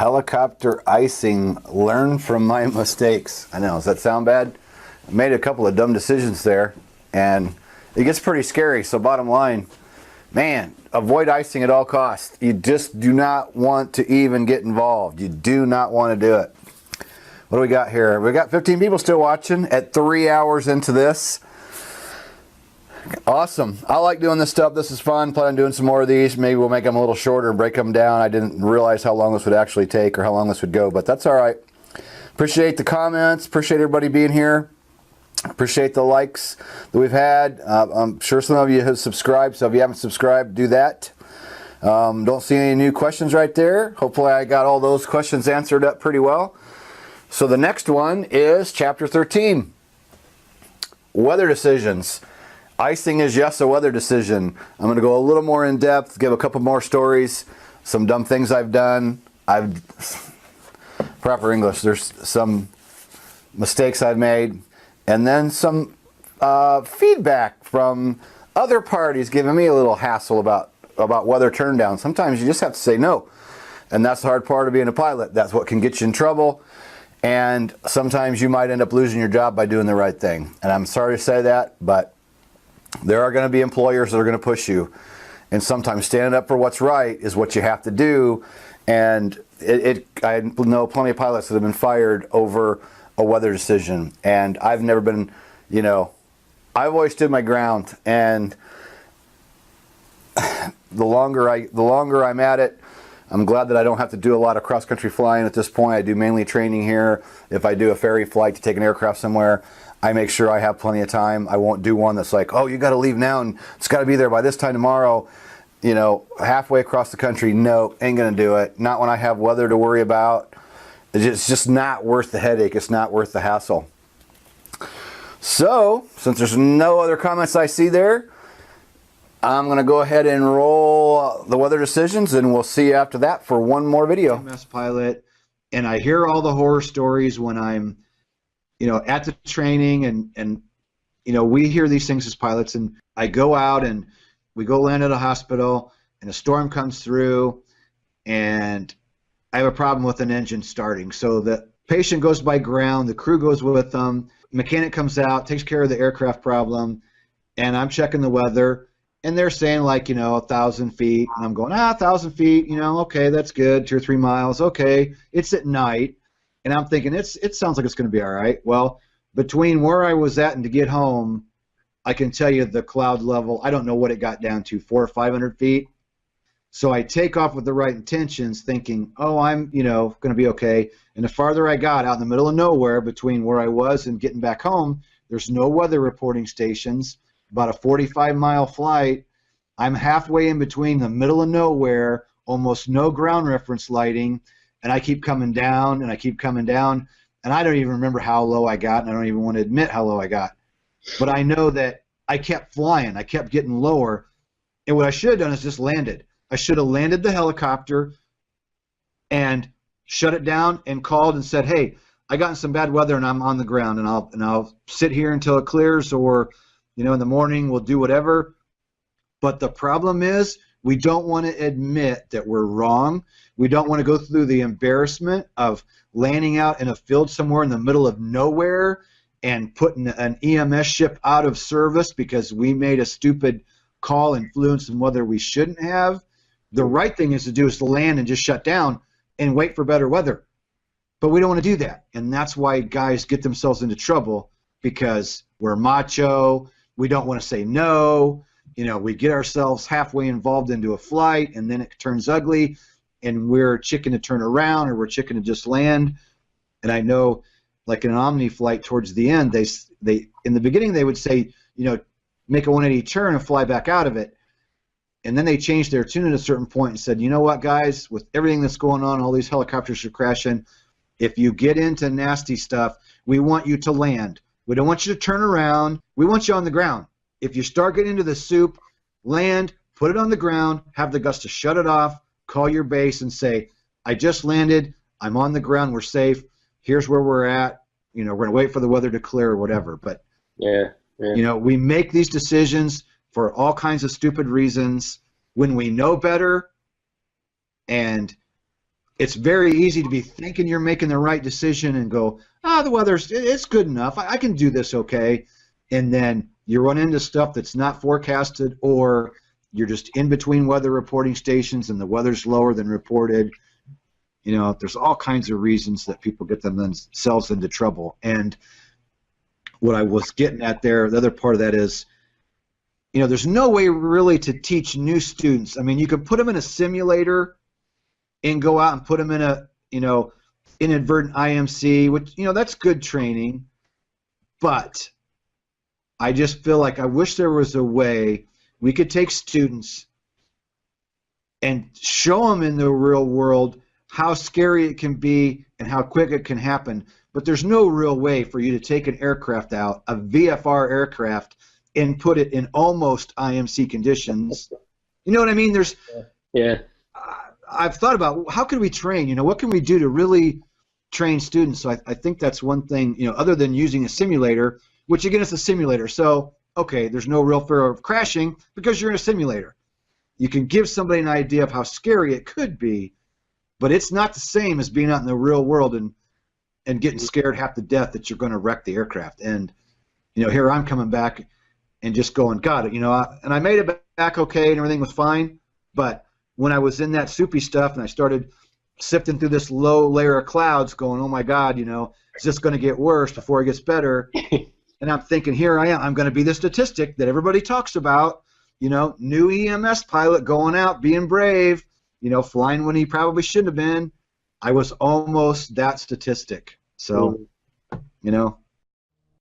helicopter icing, learn from my mistakes. I know, does that sound bad? I made a couple of dumb decisions there, and it gets pretty scary. So bottom line, man, avoid icing at all costs. You just do not want to even get involved. You do not want to do it. What do we got here? We got 15 people still watching at 3 hours into this. Awesome. I like doing this stuff. This is fun. Plan on doing some more of these. Maybe we'll make them a little shorter and break them down. I didn't realize how long this would actually take or how long this would go, but that's all right. Appreciate the comments. Appreciate everybody being here. Appreciate the likes that we've had. I'm sure some of you have subscribed, so if you haven't subscribed, do that. Don't see any new questions right there. Hopefully I got all those questions answered up pretty well. So the next one is Chapter 13. Weather decisions. Icing is yes a weather decision. I'm going to go a little more in depth, give a couple more stories, some dumb things I've done. Proper English, there's some mistakes I've made, and then some feedback from other parties giving me a little hassle about weather turndown. Sometimes you just have to say no, and that's the hard part of being a pilot. That's what can get you in trouble, and sometimes you might end up losing your job by doing the right thing. And I'm sorry to say that, but there are going to be employers that are going to push you, and sometimes standing up for what's right is what you have to do. And I know plenty of pilots that have been fired over a weather decision, and I've never been, I've always stood my ground. And the longer I'm at it, I'm glad that I don't have to do a lot of cross-country flying at this point. I do mainly training here. If I do a ferry flight to take an aircraft somewhere, I make sure I have plenty of time. I won't do one that's like, oh, you got to leave now and it's got to be there by this time tomorrow. Halfway across the country, no, ain't going to do it. Not when I have weather to worry about. It's just not worth the headache. It's not worth the hassle. So, since there's no other comments I see there, I'm going to go ahead and roll the weather decisions, and we'll see you after that for one more video. MS pilot, and I hear all the horror stories when I'm at the training, and we hear these things as pilots, and I go out and we go land at a hospital, and a storm comes through, and I have a problem with an engine starting. So the patient goes by ground, the crew goes with them, mechanic comes out, takes care of the aircraft problem, and I'm checking the weather, and they're saying 1,000 feet, and I'm going, 1,000 feet, okay, that's good, 2 or 3 miles, okay, it's at night. And I'm thinking, it sounds like it's going to be all right. Well, between where I was at and to get home, I can tell you the cloud level, I don't know what it got down to, 400 or 500 feet. So I take off with the right intentions thinking, oh, I'm, going to be okay. And the farther I got out in the middle of nowhere between where I was and getting back home, there's no weather reporting stations, about a 45-mile flight. I'm halfway in between the middle of nowhere, almost no ground reference lighting, and I keep coming down, and I keep coming down, and I don't even remember how low I got, and I don't even want to admit how low I got. But I know that I kept flying. I kept getting lower, and what I should have done is just landed. I should have landed the helicopter and shut it down and called and said, hey, I got in some bad weather, and I'm on the ground, and I'll sit here until it clears, or in the morning we'll do whatever. But the problem is, we don't want to admit that we're wrong. We don't want to go through the embarrassment of landing out in a field somewhere in the middle of nowhere and putting an EMS ship out of service because we made a stupid call and flew in some weather we shouldn't have. The right thing is to land and just shut down and wait for better weather. But we don't want to do that. And that's why guys get themselves into trouble, because we're macho. We don't want to say no. We get ourselves halfway involved into a flight, and then it turns ugly, and we're chicken to turn around, or we're chicken to just land. And I know, like in an Omni flight towards the end, they in the beginning they would say, make a 180 turn and fly back out of it. And then they changed their tune at a certain point and said, you know what, guys, with everything that's going on, all these helicopters are crashing, if you get into nasty stuff, we want you to land. We don't want you to turn around. We want you on the ground. If you start getting into the soup, land, put it on the ground, have the guts to shut it off, call your base and say, I just landed, I'm on the ground, we're safe, here's where we're at, we're going to wait for the weather to clear or whatever. But, we make these decisions for all kinds of stupid reasons when we know better, and it's very easy to be thinking you're making the right decision and go, the weather's, it's good enough. I can do this okay. And then you run into stuff that's not forecasted, or you're just in between weather reporting stations and the weather's lower than reported. You know, there's all kinds of reasons that people get themselves into trouble. And what I was getting at there, the other part of that is, you know, there's no way really to teach new students. I mean, you could put them in a simulator and go out and put them in a, you know, inadvertent IMC, which, you know, that's good training. But I just feel like I wish there was a way we could take students and show them in the real world how scary it can be and how quick it can happen. But there's no real way for you to take an aircraft out, a VFR aircraft, and put it in almost IMC conditions. You know what I mean? There's, I've thought about how can we train, you know, what can we do to really train students? So I think that's one thing, you know, other than using a simulator, which again is a simulator. So, okay, there's no real fear of crashing because you're in a simulator. You can give somebody an idea of how scary it could be, but it's not the same as being out in the real world and getting scared half to death that you're going to wreck the aircraft. And, you know, here I'm coming back and just going, God, you know, and I made it back okay and everything was fine, but when I was in that soupy stuff and I started sifting through this low layer of clouds going, oh my God, you know, is this going to get worse before it gets better? And I'm thinking, here I am, I'm going to be the statistic that everybody talks about, you know, new EMS pilot going out, being brave, you know, flying when he probably shouldn't have been. I was almost that statistic. So, you know,